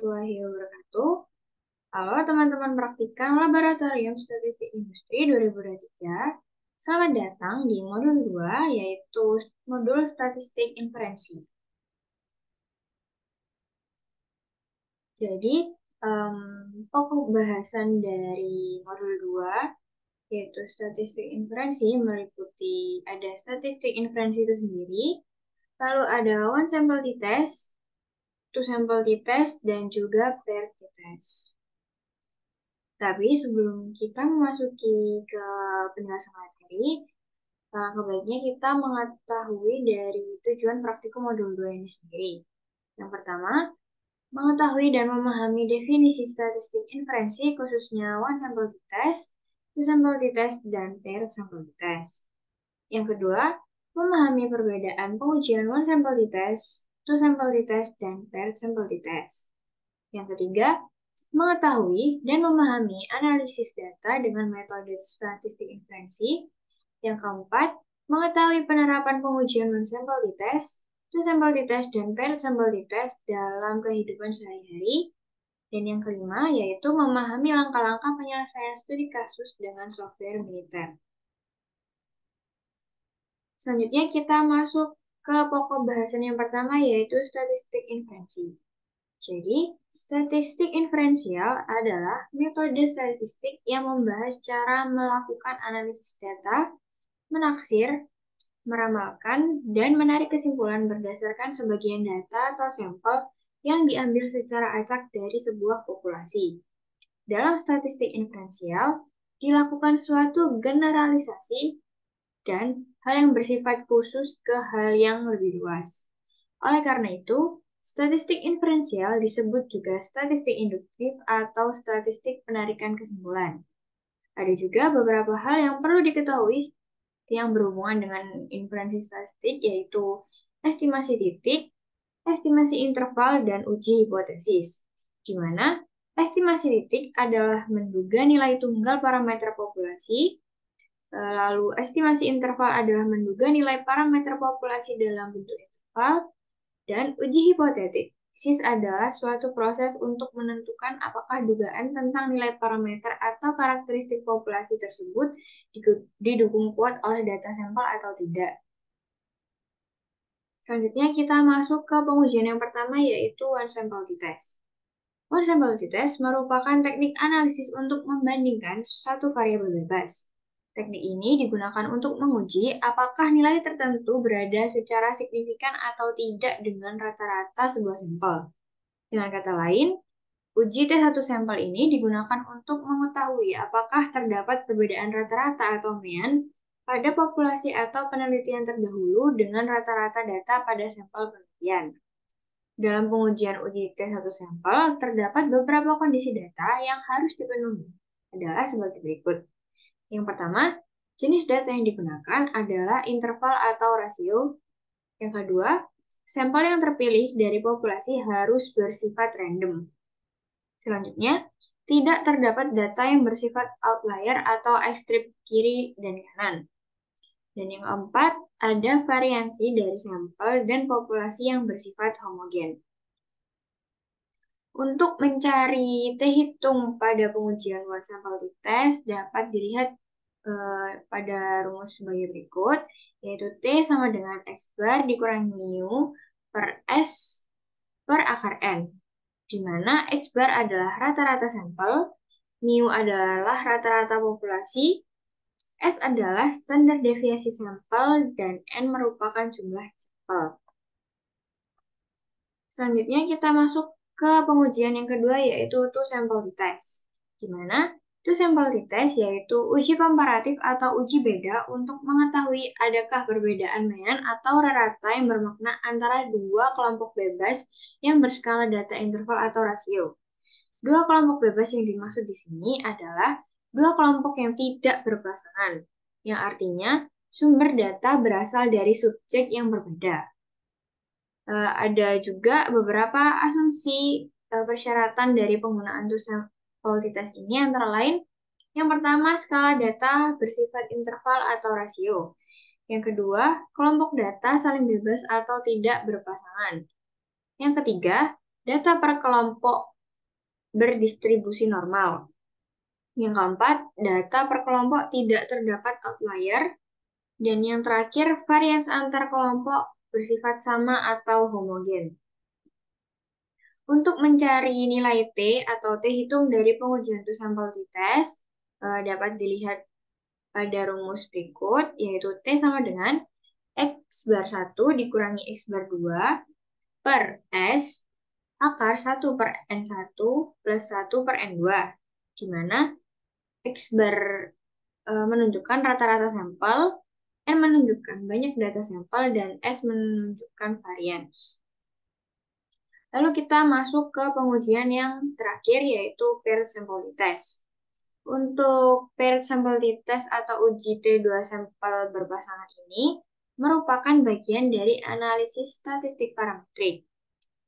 warahmatullahi wabarakatuh. Halo teman-teman praktikan Laboratorium Statistik Industri 2023. Selamat datang di modul 2, yaitu modul Statistik Inferensi. Jadi, pokok bahasan dari modul 2, yaitu Statistik Inferensi, meliputi ada Statistik Inferensi itu sendiri, lalu ada one sample t-test, two sample t-test, dan juga pair t-test. Tapi sebelum kita memasuki ke penjelasan materi, alangkah baiknya kita mengetahui dari tujuan praktikum modul 2 ini sendiri. Yang pertama, mengetahui dan memahami definisi statistik inferensi khususnya one sample t-test, two sample t-test, dan paired sample t-test. Yang kedua, memahami perbedaan pengujian one sample t-test, two sample t-test, dan paired sample t-test. Yang ketiga, mengetahui dan memahami analisis data dengan metode statistik inferensi. Yang keempat, mengetahui penerapan pengujian one sample t-test, two sample t-test, dan paired sample t-test dalam kehidupan sehari-hari. Dan yang kelima, yaitu memahami langkah-langkah penyelesaian studi kasus dengan software militer. Selanjutnya kita masuk ke pokok bahasan yang pertama, yaitu statistik inferensi. Jadi, statistik inferensial adalah metode statistik yang membahas cara melakukan analisis data, menaksir, meramalkan, dan menarik kesimpulan berdasarkan sebagian data atau sampel yang diambil secara acak dari sebuah populasi. Dalam statistik inferensial, dilakukan suatu generalisasi dan hal yang bersifat khusus ke hal yang lebih luas. Oleh karena itu, statistik inferensial disebut juga statistik induktif atau statistik penarikan kesimpulan. Ada juga beberapa hal yang perlu diketahui yang berhubungan dengan inferensi statistik, yaitu estimasi titik, estimasi interval, dan uji hipotesis. Di mana estimasi titik adalah menduga nilai tunggal parameter populasi, lalu estimasi interval adalah menduga nilai parameter populasi dalam bentuk interval, dan uji hipotesis adalah suatu proses untuk menentukan apakah dugaan tentang nilai parameter atau karakteristik populasi tersebut didukung kuat oleh data sampel atau tidak. Selanjutnya kita masuk ke pengujian yang pertama, yaitu one sample t-test. One sample t-test merupakan teknik analisis untuk membandingkan satu variabel bebas. Teknik ini digunakan untuk menguji apakah nilai tertentu berada secara signifikan atau tidak dengan rata-rata sebuah sampel. Dengan kata lain, uji T1 sampel ini digunakan untuk mengetahui apakah terdapat perbedaan rata-rata atau mean pada populasi atau penelitian terdahulu dengan rata-rata data pada sampel penelitian. Dalam pengujian uji T1 sampel, terdapat beberapa kondisi data yang harus dipenuhi, adalah sebagai berikut. Yang pertama, jenis data yang digunakan adalah interval atau rasio. Yang kedua, sampel yang terpilih dari populasi harus bersifat random. Selanjutnya, tidak terdapat data yang bersifat outlier atau ekstrim kiri dan kanan. Dan yang keempat, ada variansi dari sampel dan populasi yang bersifat homogen. Untuk mencari T-hitung pada pengujian one sample t-test dapat dilihat pada rumus sebagai berikut, yaitu T sama dengan X bar dikurangi mu per S per akar N, di mana X bar adalah rata-rata sampel, mu adalah rata-rata populasi, S adalah standar deviasi sampel, dan N merupakan jumlah sampel. Selanjutnya kita masuk ke pengujian yang kedua, yaitu two sample t-test, di mana two sample t-test yaitu uji komparatif atau uji beda untuk mengetahui adakah perbedaan mean atau rata yang bermakna antara dua kelompok bebas yang berskala data interval atau rasio. Dua kelompok bebas yang dimaksud di sini adalah dua kelompok yang tidak berpasangan, yang artinya sumber data berasal dari subjek yang berbeda. Ada juga beberapa asumsi persyaratan dari penggunaan two sample t-test ini, antara lain yang pertama, skala data bersifat interval atau rasio. Yang kedua, kelompok data saling bebas atau tidak berpasangan. Yang ketiga, data per kelompok berdistribusi normal. Yang keempat, data per kelompok tidak terdapat outlier. Dan yang terakhir, varians antar kelompok bersifat sama atau homogen. Untuk mencari nilai T atau T hitung dari pengujian to sampel t-test dapat dilihat pada rumus berikut, yaitu T sama dengan X bar 1 dikurangi X bar 2 per S akar 1 per N1 plus 1 per N2, di mana X bar menunjukkan rata-rata sampel, N menunjukkan banyak data sampel, dan S menunjukkan varians. Lalu kita masuk ke pengujian yang terakhir, yaitu paired sample t-test. Untuk paired sample t-test atau uji T2 sampel berpasangan ini merupakan bagian dari analisis statistik parametrik.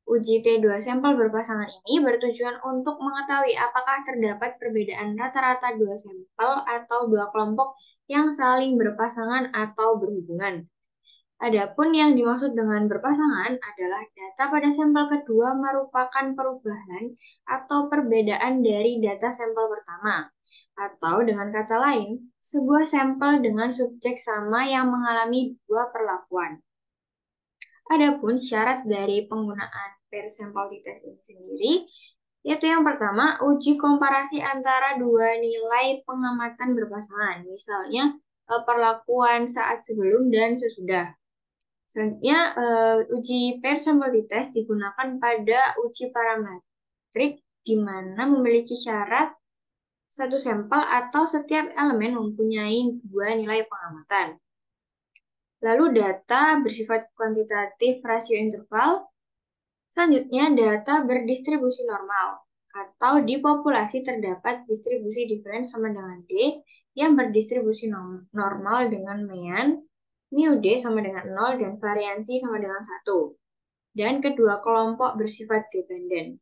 Uji T2 sampel berpasangan ini bertujuan untuk mengetahui apakah terdapat perbedaan rata-rata dua sampel atau dua kelompok yang saling berpasangan atau berhubungan. Adapun yang dimaksud dengan berpasangan adalah data pada sampel kedua merupakan perubahan atau perbedaan dari data sampel pertama. Atau dengan kata lain, sebuah sampel dengan subjek sama yang mengalami dua perlakuan. Adapun syarat dari penggunaan paired sample t-test ini sendiri, yaitu yang pertama, uji komparasi antara dua nilai pengamatan berpasangan, misalnya perlakuan saat sebelum dan sesudah. Selanjutnya, uji paired sample t-test digunakan pada uji parametrik di mana memiliki syarat satu sampel atau setiap elemen mempunyai dua nilai pengamatan. Lalu data bersifat kuantitatif rasio interval. Selanjutnya, data berdistribusi normal atau di populasi terdapat distribusi difference sama dengan D yang berdistribusi normal dengan mean, mu D sama dengan 0 dan variansi sama dengan 1. Dan kedua kelompok bersifat dependen.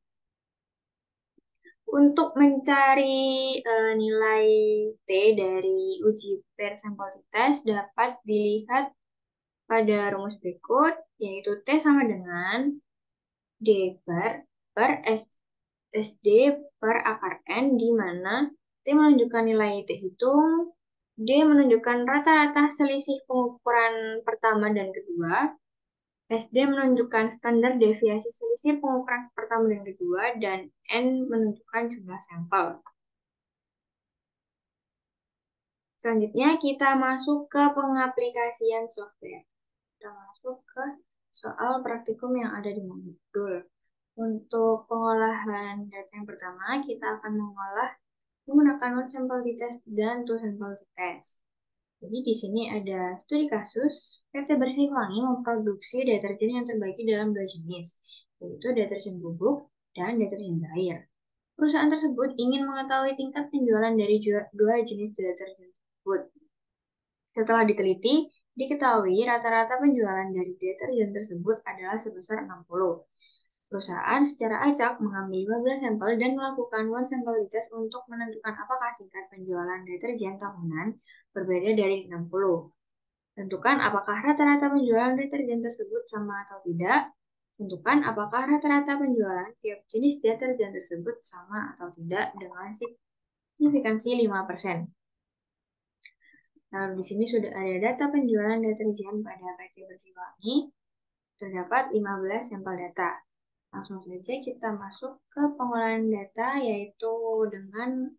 Untuk mencari nilai T dari uji paired sample t-test dapat dilihat pada rumus berikut, yaitu T sama dengan D bar per SD per akar N, di mana T menunjukkan nilai T hitung, D menunjukkan rata-rata selisih pengukuran pertama dan kedua, SD menunjukkan standar deviasi selisih pengukuran pertama dan kedua, dan N menunjukkan jumlah sampel. Selanjutnya kita masuk ke pengaplikasian software. Kita masuk ke soal praktikum yang ada di modul. Untuk pengolahan data yang pertama, kita akan mengolah menggunakan one sample t-test dan two sample t-test. Jadi di sini ada studi kasus PT Bersih Wangi memproduksi deterjen yang terbagi dalam dua jenis, yaitu deterjen bubuk dan deterjen cair. Perusahaan tersebut ingin mengetahui tingkat penjualan dari dua jenis deterjen tersebut. Setelah diteliti, diketahui rata-rata penjualan dari deterjen tersebut adalah sebesar 60. Perusahaan secara acak mengambil 15 sampel dan melakukan one sample test untuk menentukan apakah tingkat penjualan deterjen tahunan berbeda dari 60. Tentukan apakah rata-rata penjualan deterjen tersebut sama atau tidak. Tentukan apakah rata-rata penjualan tiap jenis deterjen tersebut sama atau tidak dengan signifikansi 5%. Lalu di sini sudah ada data penjualan deterjen pada PT Bersih Wangi. Terdapat 15 sampel data. Langsung saja kita masuk ke pengolahan data, yaitu dengan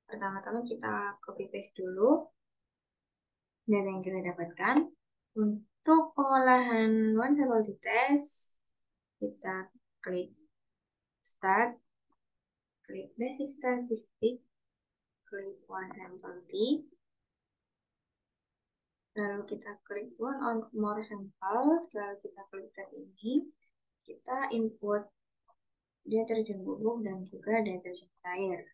pertama-tama kita copy paste dulu data yang kita dapatkan. Untuk pengolahan one sample t-test, kita klik start, klik basic statistik, klik one sample t, lalu kita klik one on more sample, lalu kita klik tab ini, kita input deterjen bubuk dan juga deterjen cair.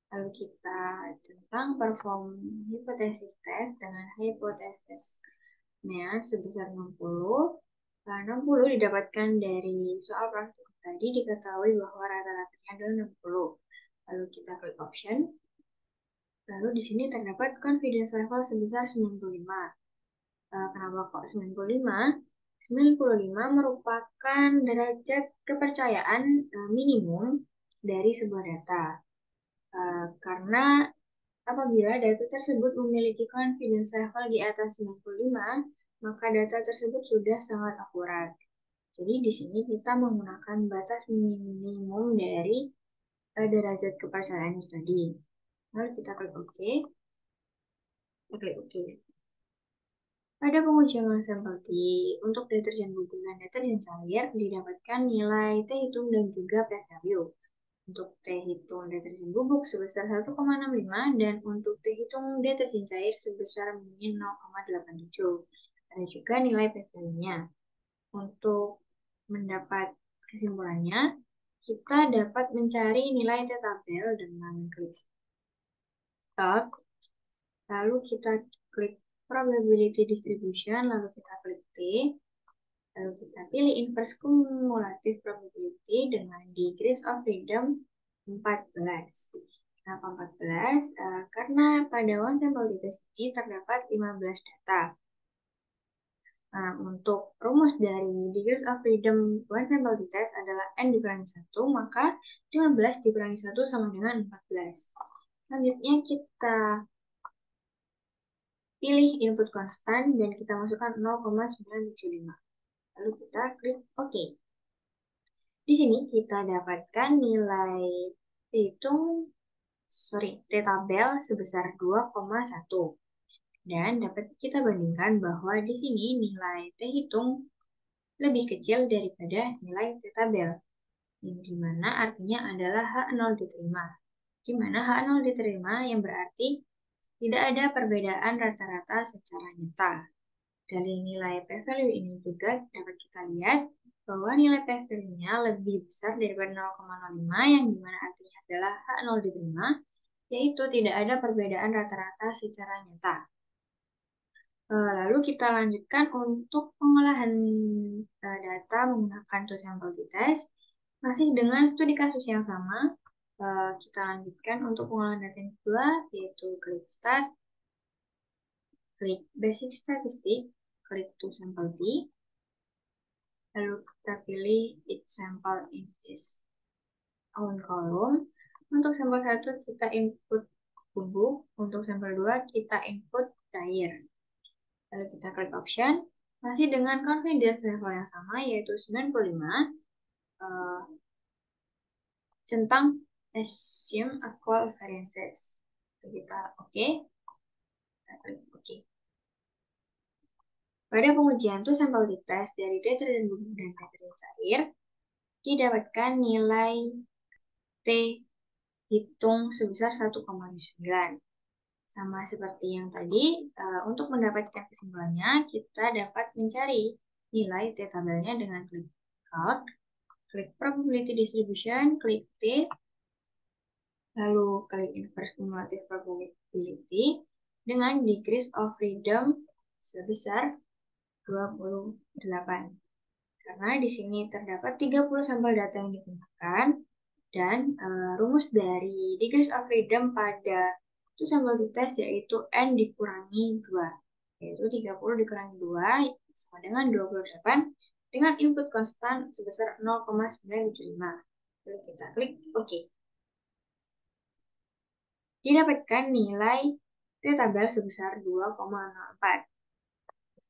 Lalu kita tentang perform hipotesis test dengan hipotesisnya sebesar 60. 60 didapatkan dari soal praktikum tadi, diketahui bahwa rata-ratanya adalah 60. Lalu kita klik option. Lalu di sini terdapat confidence level sebesar 95. Kenapa kok 95? 95 merupakan derajat kepercayaan minimum dari sebuah data. Karena apabila data tersebut memiliki confidence level di atas 95, maka data tersebut sudah sangat akurat. Jadi di sini kita menggunakan batas minimum dari derajat kepercayaan itu tadi. Lalu kita klik OK. Kita klik OK. Pada pengujian sampel T, untuk deterjen bubuk dan deterjen cair didapatkan nilai T hitung dan juga p-value. Untuk T hitung deterjen bubuk sebesar 1,65 dan untuk T hitung deterjen cair sebesar min 0,87. Ada juga nilai p-value-nya. Untuk mendapat kesimpulannya, kita dapat mencari nilai T-tabel dengan klik Start, lalu kita klik Probability Distribution, lalu kita klik T, lalu kita pilih Inverse Cumulative Probability dengan Degrees of Freedom 14. Kenapa 14? Karena pada one sample test ini terdapat 15 data. Nah, untuk rumus dari degrees of freedom one sample test adalah N dikurangi 1, maka 15 dikurangi 1 sama dengan 14. Selanjutnya kita pilih input konstan dan kita masukkan 0,975. Lalu kita klik OK. Di sini kita dapatkan nilai T-tabel sebesar 2,1. Dan dapat kita bandingkan bahwa di sini nilai T hitung lebih kecil daripada nilai T-tabel. Yang dimana artinya adalah H0 diterima. Dimana H0 diterima yang berarti tidak ada perbedaan rata-rata secara nyata. Dari nilai p-value ini juga dapat kita lihat bahwa nilai p-value-nya lebih besar daripada 0,05 yang dimana artinya adalah H0 diterima, yaitu tidak ada perbedaan rata-rata secara nyata. Lalu kita lanjutkan untuk pengolahan data menggunakan two sample test. Masih dengan studi kasus yang sama, kita lanjutkan untuk pengolahan data yang kedua, yaitu klik Start, klik Basic Statistic, klik to sample T, lalu kita pilih each sample in its own column. Untuk sampel 1 kita input bubuk, untuk sampel 2 kita input cair. Lalu kita klik option, masih dengan confidence level yang sama, yaitu 95, centang assume equal variances. Kita OK, kita klik OK. Pada pengujian two sample test dari deterjen bubuk dan deterjen cair, didapatkan nilai T hitung sebesar 1,9. Sama seperti yang tadi, untuk mendapatkan kesimpulannya, kita dapat mencari nilai T-tabelnya dengan klik Calc, klik Probability Distribution, klik T, lalu klik Inverse Cumulative Probability dengan Degrees of Freedom sebesar 28. Karena di sini terdapat 30 sampel data yang digunakan, dan rumus dari Degrees of Freedom pada two sample test yaitu N dikurangi 2. Yaitu 30 dikurangi 2 sama dengan 28 dengan input konstan sebesar 0,975. Lalu kita klik OK. Didapatkan nilai T-tabel sebesar 2,04.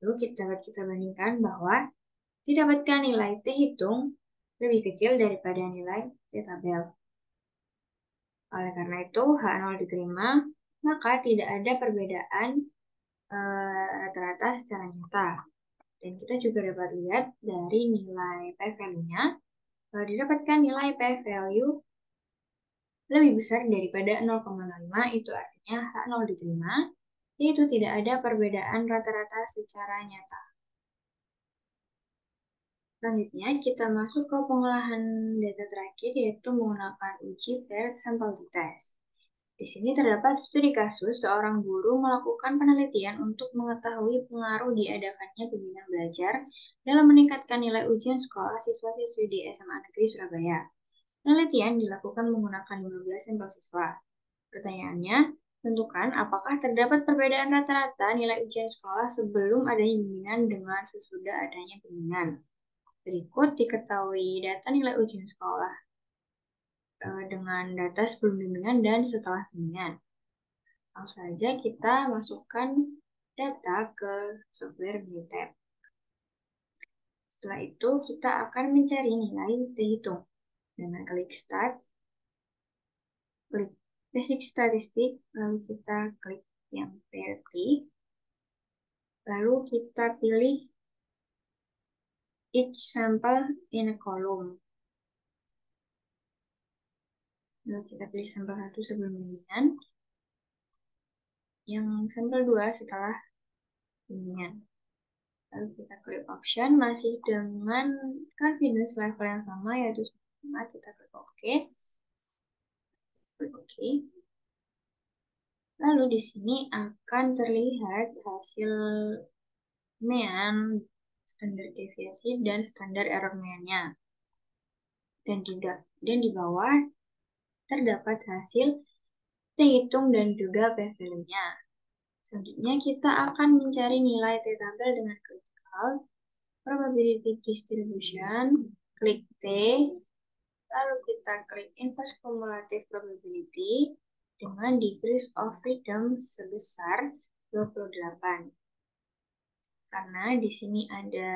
Lalu dapat kita bandingkan bahwa didapatkan nilai T hitung lebih kecil daripada nilai T-tabel. Oleh karena itu, H0 diterima, maka tidak ada perbedaan rata-rata secara nyata. Dan kita juga dapat lihat dari nilai p-value-nya, didapatkan nilai p-value lebih besar daripada 0,05, itu artinya H0 diterima, yaitu tidak ada perbedaan rata-rata secara nyata. Selanjutnya, kita masuk ke pengolahan data terakhir, yaitu menggunakan uji paired sample test. Di sini terdapat studi kasus seorang guru melakukan penelitian untuk mengetahui pengaruh diadakannya bimbingan belajar dalam meningkatkan nilai ujian sekolah siswa-siswi di SMA Negeri Surabaya. Penelitian dilakukan menggunakan 15 sampel siswa. Pertanyaannya, Tentukan apakah terdapat perbedaan rata-rata nilai ujian sekolah sebelum adanya bimbingan dengan sesudah adanya bimbingan. Berikut diketahui data nilai ujian sekolah dengan data sebelum bimbingan dan setelah bimbingan. Langsung saja kita masukkan data ke software Minitab. Setelah itu kita akan mencari nilai T-hitung. Dengan klik Start, klik Basic Statistik, lalu kita klik yang PRT, lalu kita pilih Each Sample in a Column. Lalu kita pilih sampel 1 sebelum bimbingan, yang sampel 2 setelah bimbingan. Lalu kita klik option masih dengan confidence level yang sama yaitu 5, kita klik OK. Klik OK. Lalu di sini akan terlihat hasil mean, standar deviasi dan standar error mean-nya. Dan di bawah terdapat hasil T-hitung dan juga p-value-nya. Selanjutnya kita akan mencari nilai T-tabel dengan klik Alt, Probability Distribution, klik T, lalu kita klik Inverse Cumulative Probability dengan Degrees of Freedom sebesar 28. Karena di sini ada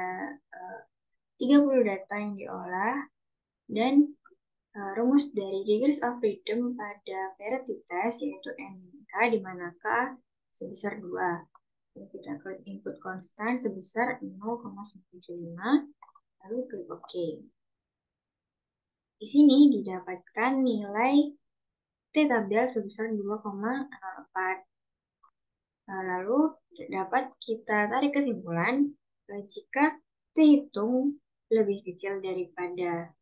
30 data yang diolah dan rumus dari Degrees of Freedom pada variety test yaitu NK di manakah sebesar 2. Lalu kita klik input konstan sebesar 0,175, lalu klik OK. Di sini didapatkan nilai T-tabel sebesar 2,04. Lalu dapat kita tarik kesimpulan jika T-hitung lebih kecil daripada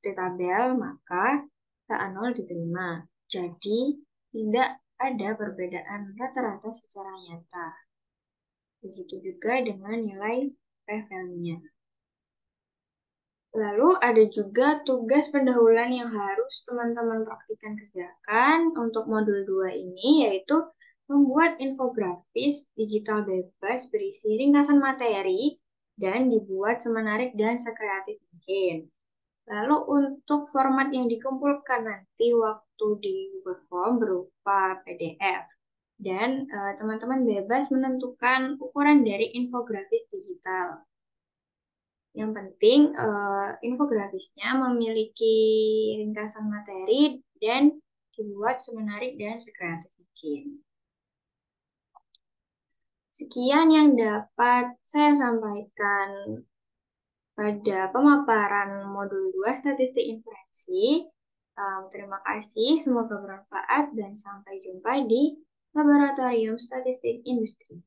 T-tabel, maka TA0 diterima. Jadi, tidak ada perbedaan rata-rata secara nyata. Begitu juga dengan nilai p-value-nya. Lalu ada juga tugas pendahuluan yang harus teman-teman praktikkan kerjakan untuk modul 2 ini, yaitu membuat infografis digital bebas berisi ringkasan materi dan dibuat semenarik dan sekreatif mungkin. Lalu untuk format yang dikumpulkan nanti waktu di Google Form berupa PDF. Dan teman-teman bebas menentukan ukuran dari infografis digital. Yang penting infografisnya memiliki ringkasan materi dan dibuat semenarik dan sekreatif mungkin. Sekian yang dapat saya sampaikan pada pemaparan modul 2 statistik inferensi. Terima kasih, semoga bermanfaat dan sampai jumpa di Laboratorium Statistik Industri.